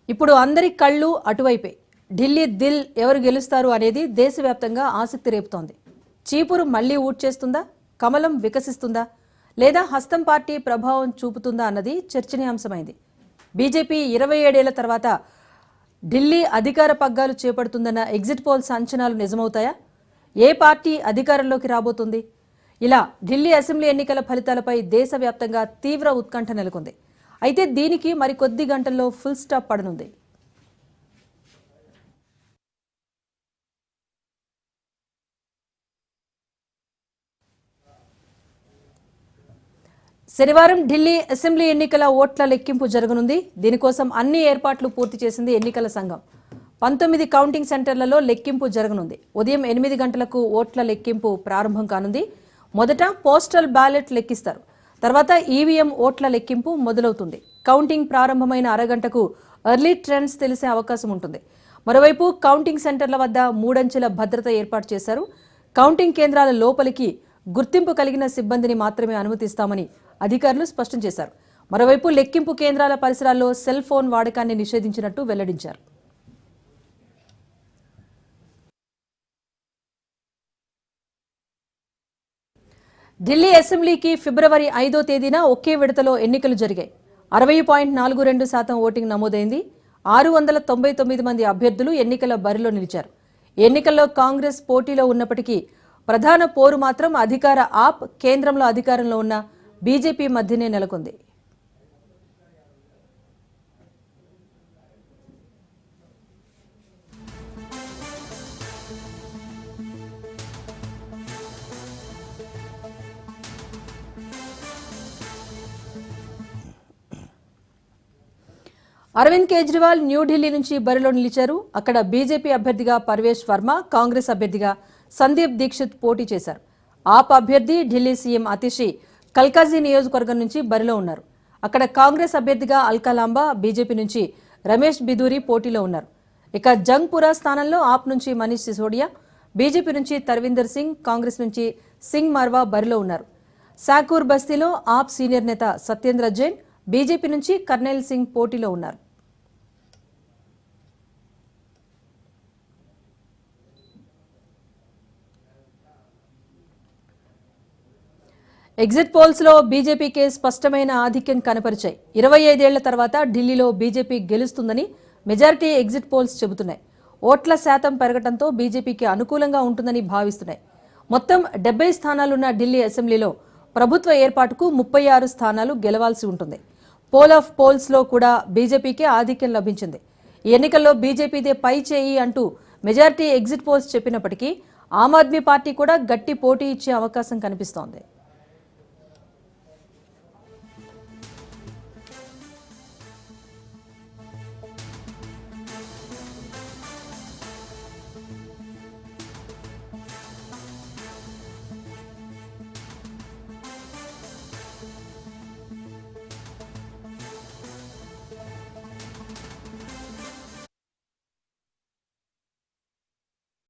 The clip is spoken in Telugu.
ఇప్పుడు అందరి కళ్ళు అటువైపే. ఢిల్లీ దిల్ ఎవరు గెలుస్తారు అనేది దేశవ్యాప్తంగా ఆసక్తి రేపుతోంది. చీపురు మళ్లీ ఊడ్చేస్తుందా, కమలం వికసిస్తుందా, లేదా హస్తం పార్టీ ప్రభావం చూపుతుందా అన్నది చర్చనీయాంశమైంది. బీజేపీ 27 ఏళ్ల తర్వాత ఢిల్లీ అధికార పగ్గాలు చేపడుతుందన్న ఎగ్జిట్ పోల్స్ అంచనాలు నిజమవుతాయా? ఏ పార్టీ అధికారంలోకి రాబోతుంది? ఇలా ఢిల్లీ అసెంబ్లీ ఎన్నికల ఫలితాలపై దేశవ్యాప్తంగా తీవ్ర ఉత్కంఠ నెలకొంది. అయితే దీనికి మరికొద్ది గంటల్లో ఫుల్ స్టాప్ పడనుంది. శనివారం ఢిల్లీ అసెంబ్లీ ఎన్నికల ఓట్ల లెక్కింపు జరగనుంది. దీనికోసం అన్ని ఏర్పాట్లు పూర్తి చేసింది ఎన్నికల సంఘం. 19 కౌంటింగ్ సెంటర్లలో లెక్కింపు జరగనుంది. ఉదయం 8 గంటలకు ఓట్ల లెక్కింపు ప్రారంభం కానుంది. మొదట పోస్టల్ బ్యాలెట్ లెక్కిస్తారు. తర్వాత ఈవీఎం ఓట్ల లెక్కింపు మొదలవుతుంది. కౌంటింగ్ ప్రారంభమైన అరగంటకు ఎర్లీ ట్రెండ్స్ తెలిసే అవకాశం ఉంటుంది. మరోవైపు కౌంటింగ్ సెంటర్ల వద్ద 3 అంచెల భద్రత ఏర్పాటు చేశారు. కౌంటింగ్ కేంద్రాల లోపలికి గుర్తింపు కలిగిన సిబ్బందిని మాత్రమే అనుమతిస్తామని అధికారులు స్పష్టం చేశారు. మరోవైపు లెక్కింపు కేంద్రాల పరిసరాల్లో సెల్ ఫోన్ వాడకాన్ని నిషేధించినట్టు వెల్లడించారు. ఢిల్లీ అసెంబ్లీకి ఫిబ్రవరి 5వ తేదీన ఒకే విడతలో ఎన్నికలు జరిగాయి. 60.42% ఓటింగ్ నమోదైంది. 699 మంది అభ్యర్థులు ఎన్నికల బరిలో నిలిచారు. ఎన్నికల్లో కాంగ్రెస్ పోటీలో ఉన్నప్పటికీ ప్రధాన పోరు మాత్రం అధికార ఆప్, కేంద్రంలో అధికారంలో ఉన్న బీజేపీ మధ్యనే నెలకొంది. అరవింద్ కేజ్రీవాల్ న్యూఢిల్లీ నుంచి బరిలో నిలిచారు. అక్కడ బీజేపీ అభ్యర్థిగా పర్వేష్ వర్మ, కాంగ్రెస్ అభ్యర్థిగా సందీప్ దీక్షిత్ పోటీ చేశారు. ఆప్ అభ్యర్థి ఢిల్లీ సీఎం అతిషి కల్కాజీ నియోజకవర్గం నుంచి బరిలో ఉన్నారు. అక్కడ కాంగ్రెస్ అభ్యర్థిగా అల్కాలాంబా, బీజేపీ నుంచి రమేష్ బిధూరి పోటీలో ఉన్నారు. ఇక జంగ్పురా స్థానంలో ఆప్ నుంచి మనీష్ సిసోడియా, బీజేపీ నుంచి తర్విందర్ సింగ్, కాంగ్రెస్ నుంచి సింగ్ మార్వా బరిలో ఉన్నారు. సాకూర్ బస్తీలో ఆప్ సీనియర్ నేత సత్యేంద్ర జైన్, బీజేపీ నుంచి కర్నైల్ సింగ్ పోటీలో ఉన్నారు. ఎగ్జిట్ పోల్స్ లో బీజేపీకే స్పష్టమైన ఆధిక్యం కనపరిచాయి. 25 ఏళ్ల తర్వాత ఢిల్లీలో బీజేపీ గెలుస్తుందని మెజారిటీ ఎగ్జిట్ పోల్స్ చెబుతున్నాయి. ఓట్ల శాతం పెరగడంతో బీజేపీకి అనుకూలంగా ఉంటుందని భావిస్తున్నాయి. మొత్తం 70 స్థానాలున్న ఢిల్లీ అసెంబ్లీలో ప్రభుత్వ ఏర్పాటుకు 36 స్థానాలు గెలవాల్సి ఉంటుంది. పోల్ ఆఫ్ పోల్స్ లో కూడా బీజేపీకే ఆధిక్యం లభించింది. ఈ ఎన్నికల్లో బీజేపీదే పై చేయి అంటూ మెజారిటీ ఎగ్జిట్ పోల్స్ చెప్పినప్పటికీ ఆమ్ ఆద్మీ పార్టీ కూడా గట్టి పోటీ ఇచ్చే అవకాశం కనిపిస్తోంది.